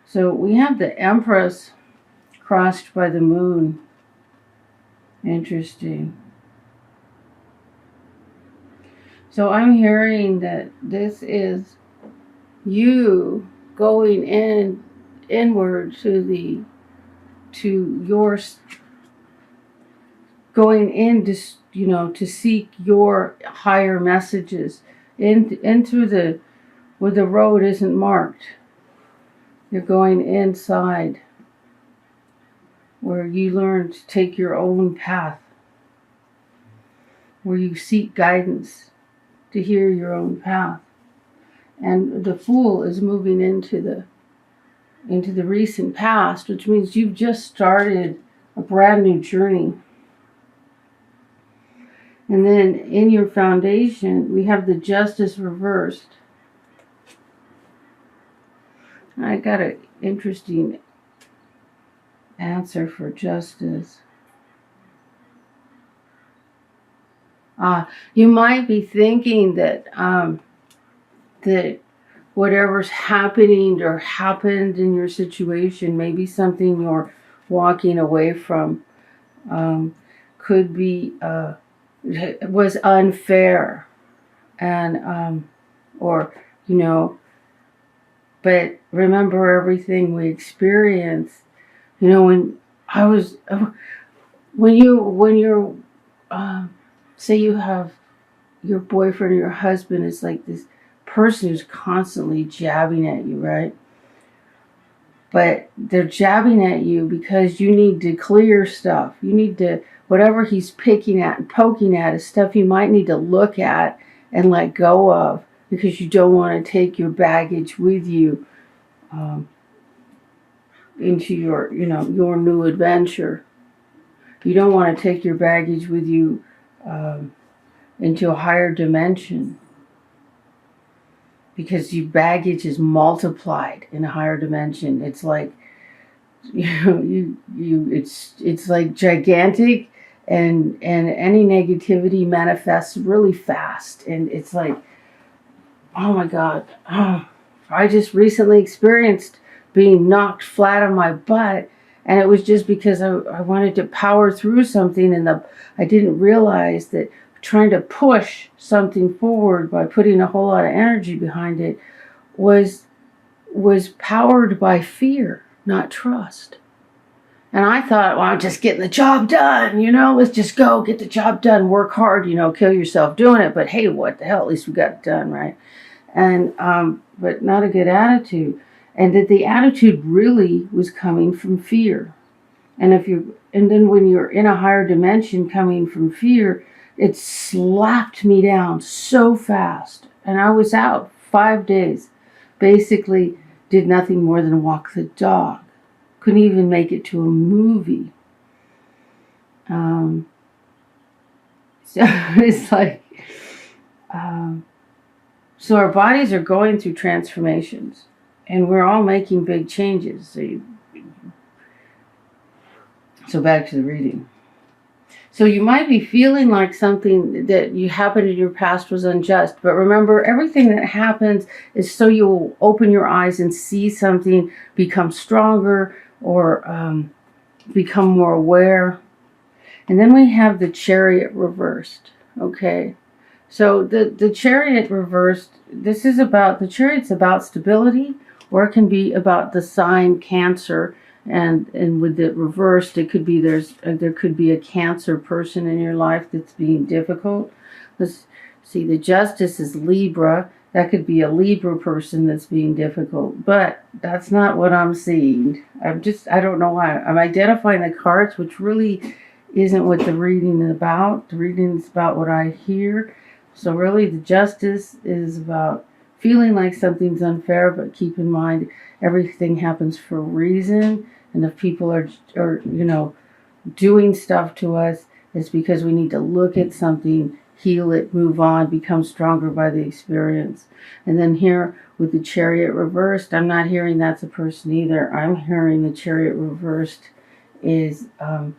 So we have the Empress crossed by the moon. Interesting. So I'm hearing that this is you going inward to your going in to to seek your higher messages into the where the road isn't marked. You're going inside where you learn to take your own path, where you seek guidance to hear your own path. And the Fool is moving into the recent past, which means you've just started a brand new journey. And then in your foundation, we have the Justice reversed. I got an interesting answer for Justice. You might be thinking that that whatever's happening or happened in your situation, maybe something you're walking away from, could be was unfair, and or but remember everything we experienced. When I was when you're say you have your boyfriend or your husband is like this person who's constantly jabbing at you, right? But they're jabbing at you because you need to clear stuff. You need to, whatever he's picking at and poking at is stuff you might need to look at and let go of, because you don't want to take your baggage with you into your new adventure. You don't want to take your baggage with you into a higher dimension, because your baggage is multiplied in a higher dimension. It's like it's like gigantic, and any negativity manifests really fast, and it's like, oh my God, I just recently experienced being knocked flat on my butt, and it was just because I wanted to power through something, and I didn't realize that trying to push something forward by putting a whole lot of energy behind it was powered by fear, not trust. And I thought, well, I'm just getting the job done, let's just go get the job done, work hard, kill yourself doing it. But hey, what the hell, at least we got it done, right? And but not a good attitude. And that the attitude really was coming from fear. And then when you're in a higher dimension coming from fear, it slapped me down so fast. And I was out 5 days. Basically did nothing more than walk the dog. Couldn't even make it to a movie. So it's like, so our bodies are going through transformations, and we're all making big changes. So back to the reading. So you might be feeling like something that you happened in your past was unjust. But remember, everything that happens is so you'll open your eyes and see something, become stronger, or become more aware. And then we have the Chariot reversed. Okay. So the Chariot reversed, the Chariot's about stability, or it can be about the sign Cancer. And with it reversed, it could be there could be a Cancer person in your life that's being difficult. Let's see, the Justice is Libra. That could be a Libra person that's being difficult, but that's not what I'm seeing. I don't know why. I'm identifying the cards, which really isn't what the reading is about. The reading is about what I hear. So really, the Justice is about feeling like something's unfair, but keep in mind everything happens for a reason. And if people are doing stuff to us, it's because we need to look at something, heal it, move on, become stronger by the experience. And then here with the Chariot reversed, I'm not hearing that's a person either. I'm hearing the Chariot reversed is a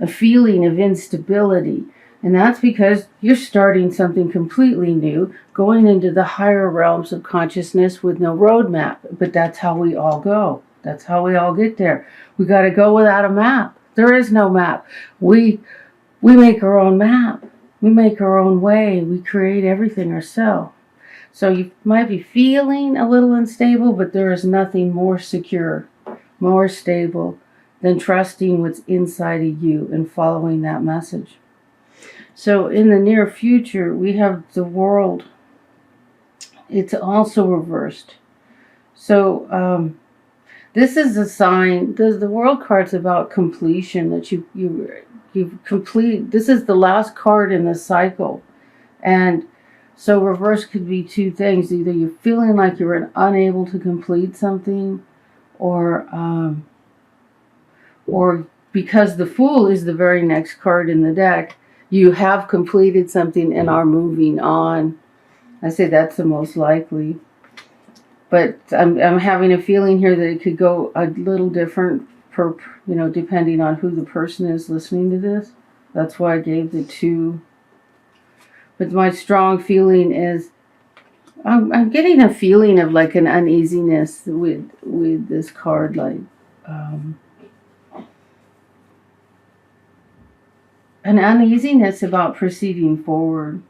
feeling of instability. And that's because you're starting something completely new, going into the higher realms of consciousness with no roadmap. But that's how we all go. That's how we all get there. We got to go without a map. There is no map. We make our own map. We make our own way. We create everything ourselves. So you might be feeling a little unstable, but there is nothing more secure, more stable than trusting what's inside of you and following that message. So in the near future, we have the world. It's also reversed. So this is a sign. The world card's about completion, that you've complete. This is the last card in the cycle, and so reverse could be two things. Either you're feeling like you're unable to complete something, or because the Fool is the very next card in the deck, you have completed something and are moving on. I say that's the most likely. But I'm having a feeling here that it could go a little different depending on who the person is listening to this. That's why I gave the 2. But my strong feeling is I'm getting a feeling of like an uneasiness with this card, like an uneasiness about proceeding forward.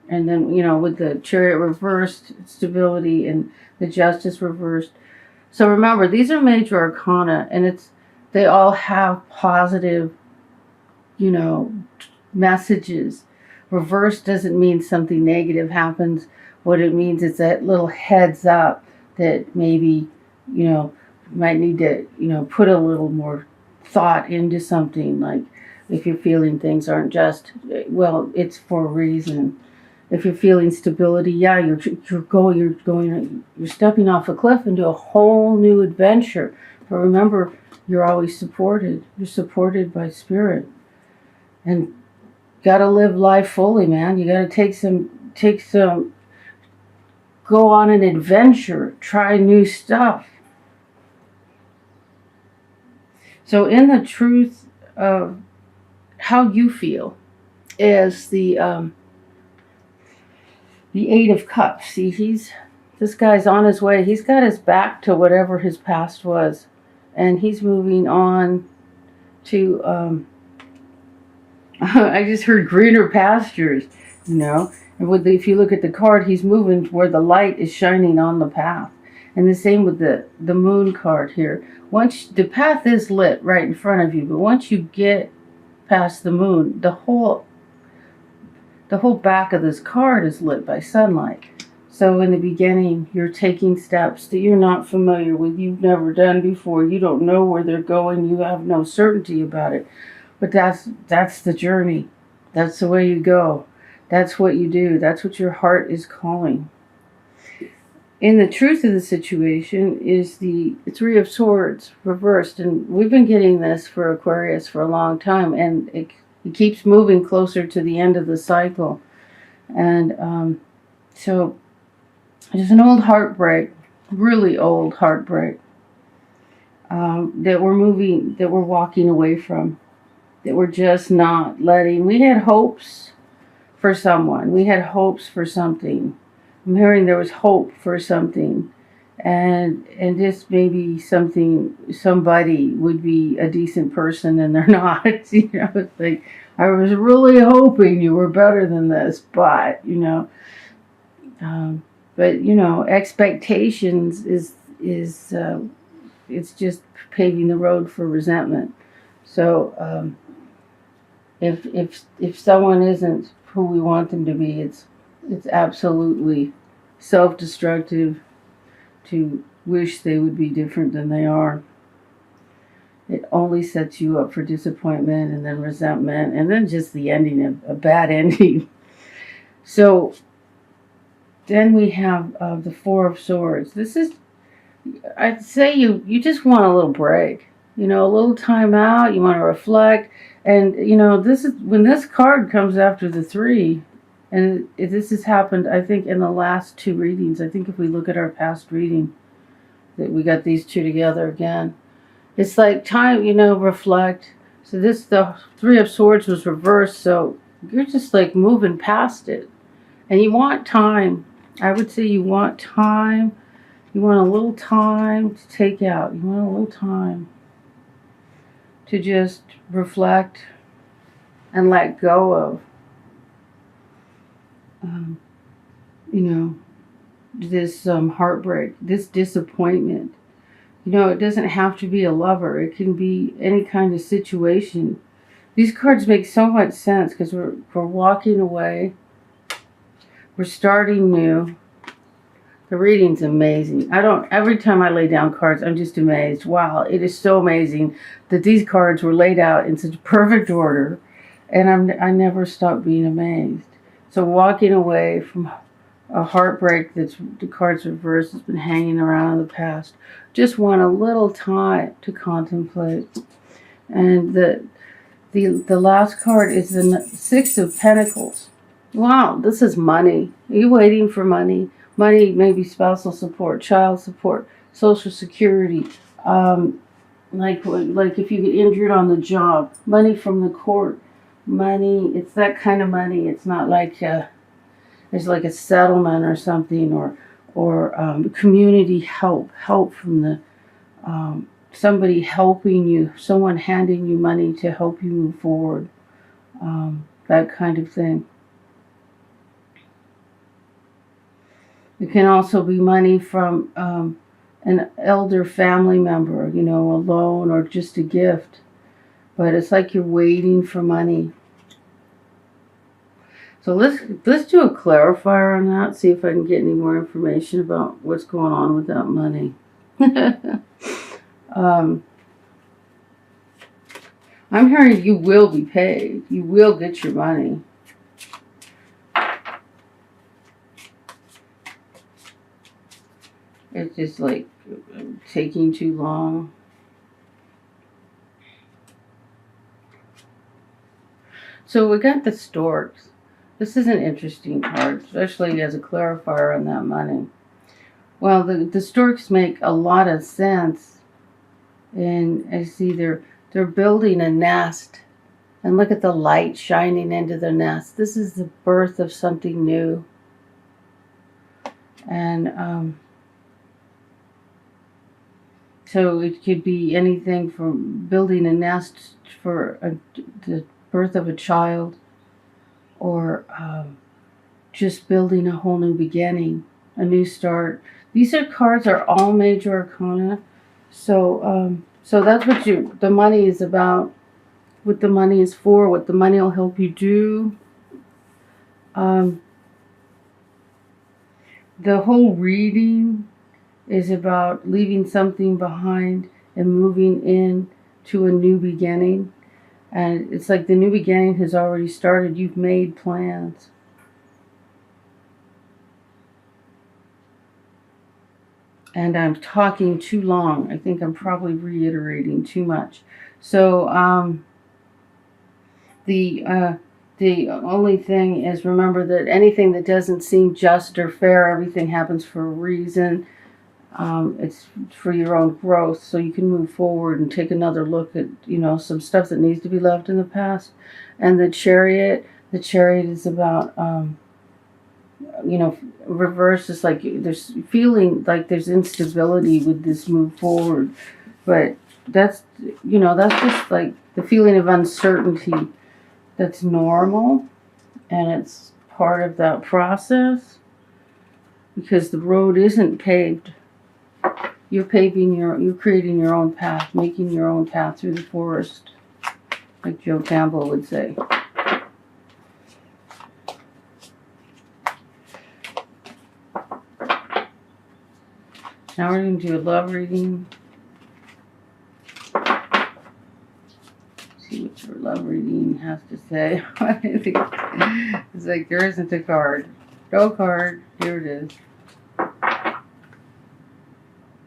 And then, with the Chariot reversed, stability, and the Justice reversed. So remember, these are major arcana, and they all have positive, messages. Reverse doesn't mean something negative happens. What it means is that little heads up that maybe, might need to, put a little more thought into something. Like if you're feeling things aren't just, well, it's for a reason. If you're feeling stability, yeah, you're stepping off a cliff into a whole new adventure. But remember, you're always supported. You're supported by spirit, and gotta live life fully, man. You gotta take some, go on an adventure, try new stuff. So, in the truth of how you feel, is the 8 of Cups. See, this guy's on his way. He's got his back to whatever his past was, and he's moving on to, I just heard greener pastures, And if you look at the card, he's moving where the light is shining on the path. And the same with the Moon card here. Once the path is lit right in front of you, but once you get past the Moon, the whole back of this card is lit by sunlight. So in the beginning, you're taking steps that you're not familiar with, you've never done before, you don't know where they're going, you have no certainty about it. But that's the journey. That's the way you go. That's what you do. That's what your heart is calling. In the truth of the situation is the 3 of Swords reversed. And we've been getting this for Aquarius for a long time. And it keeps moving closer to the end of the cycle. And so there's an old heartbreak, really old heartbreak, that we're walking away from, that we're just not letting. We had hopes for someone. We had hopes for something. I'm hearing there was hope for something. And this maybe somebody would be a decent person and they're not. It's like, I was really hoping you were better than this, but, expectations is it's just paving the road for resentment. So if someone isn't who we want them to be, it's absolutely self-destructive to wish they would be different than they are. It only sets you up for disappointment and then resentment and then just the ending of a bad ending. So then we have the 4 of Swords. This is, I'd say you just want a little break, a little time out. You want to reflect. And, this is when this card comes after the 3. And this has happened, I think, in the last 2 readings. I think if we look at our past reading, that we got these 2 together again. It's like time, reflect. So the 3 of Swords was reversed. So you're just like moving past it. And you want time. I would say you want time You want a little time to take out. You want a little time to just reflect and let go of, um, you know, this heartbreak, this disappointment. You know, it doesn't have to be a lover. It can be any kind of situation. These cards make so much sense because we're walking away. We're starting new. The reading's amazing. Every time I lay down cards, I'm just amazed. Wow, it is so amazing that these cards were laid out in such perfect order, and I never stop being amazed. So walking away from a heartbreak that's the cards reversed has been hanging around in the past. Just want a little time to contemplate. And the last card is the Six of Pentacles. Wow, this is money. Are you waiting for money? Money, maybe spousal support, child support, social security. Like if you get injured on the job, money from the court, money. It's that kind of money. It's not like there's like a settlement or something, or community help from the somebody helping you, someone handing you money to help you move forward, that kind of thing. It can also be money from an elder family member, you know, a loan or just a gift. But it's like you're waiting for money. So let's do a clarifier on that, see if I can get any more information about what's going on with that money. I'm hearing you will be paid. You will get your money. It's just like taking too long. So we got the storks. This is an interesting card, especially as a clarifier on that money. Well, the storks make a lot of sense. And I see they're building a nest. And look at the light shining into the nest. This is the birth of something new. And so it could be anything from building a nest for the birth of a child, or just building a whole new beginning, a new start. These cards are all major arcana. So that's what the money is about, what the money is for, what the money will help you do. The whole reading is about leaving something behind and moving in to a new beginning. And it's like the new beginning has already started. You've made plans. And I'm talking too long. I think I'm probably reiterating too much. So the only thing is, remember that anything that doesn't seem just or fair, everything happens for a reason. It's for your own growth, so you can move forward and take another look at, you know, some stuff that needs to be left in the past. And the Chariot is about, you know, reverse is like there's feeling like there's instability with this move forward, but that's, you know, that's just like the feeling of uncertainty. That's normal, and it's part of that process, because the road isn't paved. You're creating your own path, making your own path through the forest, like Joe Campbell would say. Now we're going to do a love reading. See what your love reading has to say. It's like there isn't a card. No card. Here it is.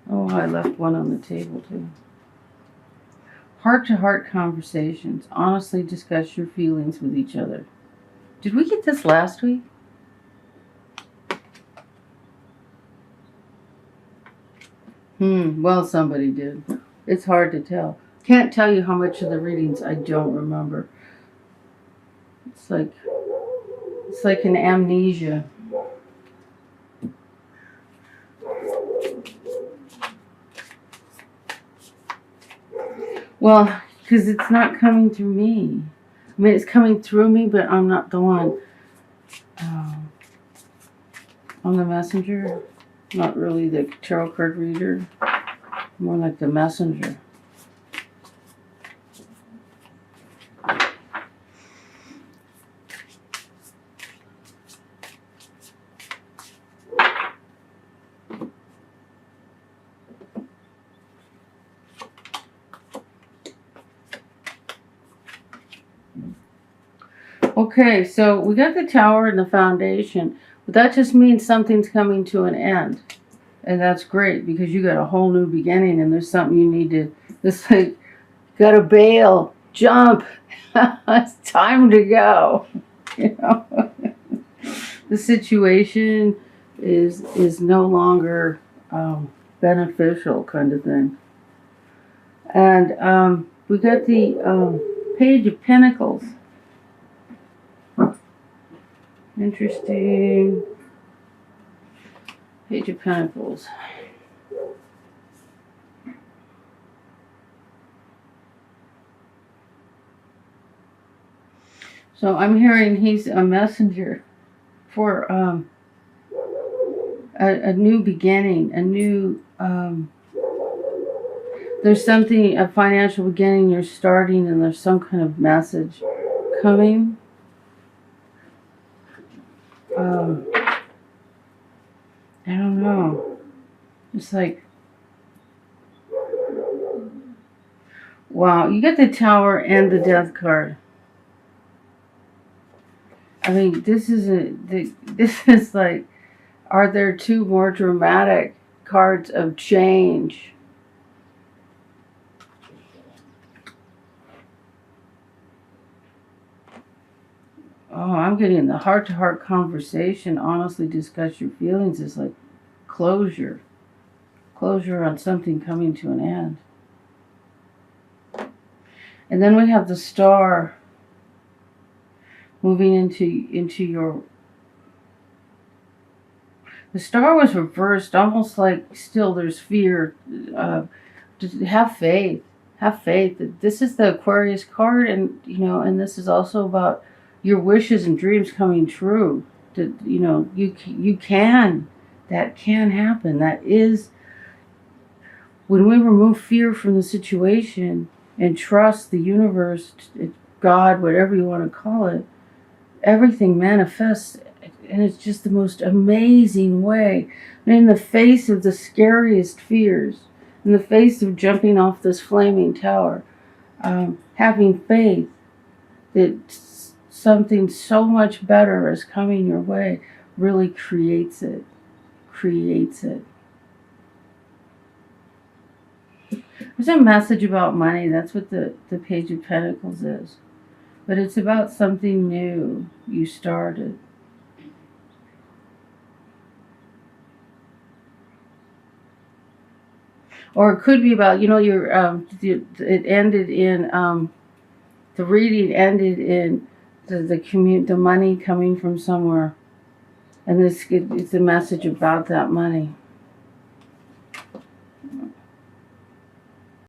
Oh, I left one on the table too. Heart-to-heart conversations. Honestly discuss your feelings with each other. Did we get this last week? Well, somebody did. It's hard to tell. Can't tell you how much of the readings I don't remember. It's like an amnesia. Well, because it's not coming through me. I mean, it's coming through me, but I'm not the one. I'm the messenger. Not really the tarot card reader. More like the messenger. Okay, so we got the tower and the foundation, but that just means something's coming to an end. And that's great because you got a whole new beginning and there's something you need to, it's like, gotta bail, jump, it's time to go. You know, the situation is no longer beneficial, kind of thing. And we got the Page of Pentacles. Interesting. Page of Pentacles. So I'm hearing he's a messenger for a new beginning, a new there's something, a financial beginning you're starting, and there's some kind of message coming. I don't know. It's like, wow, you get the Tower and the Death card. I mean, this is like, are there two more dramatic cards of change? Oh, I'm getting the heart-to-heart conversation. Honestly, discuss your feelings is like closure. Closure on something coming to an end. And then we have the Star moving into your... The Star was reversed, almost like still there's fear. Have faith. Have faith. This is the Aquarius card, and and this is also about your wishes and dreams coming true. That you can. That can happen. That is, when we remove fear from the situation and trust the universe, God, whatever you want to call it, everything manifests, and it's just the most amazing way. And in the face of the scariest fears, in the face of jumping off this flaming tower, having faith that something so much better is coming your way really creates it. There's a message about money. That's what the Page of Pentacles is. But it's about something new you started. Or it could be about, your it ended in the reading ended in the money coming from somewhere, and it's a message about that money.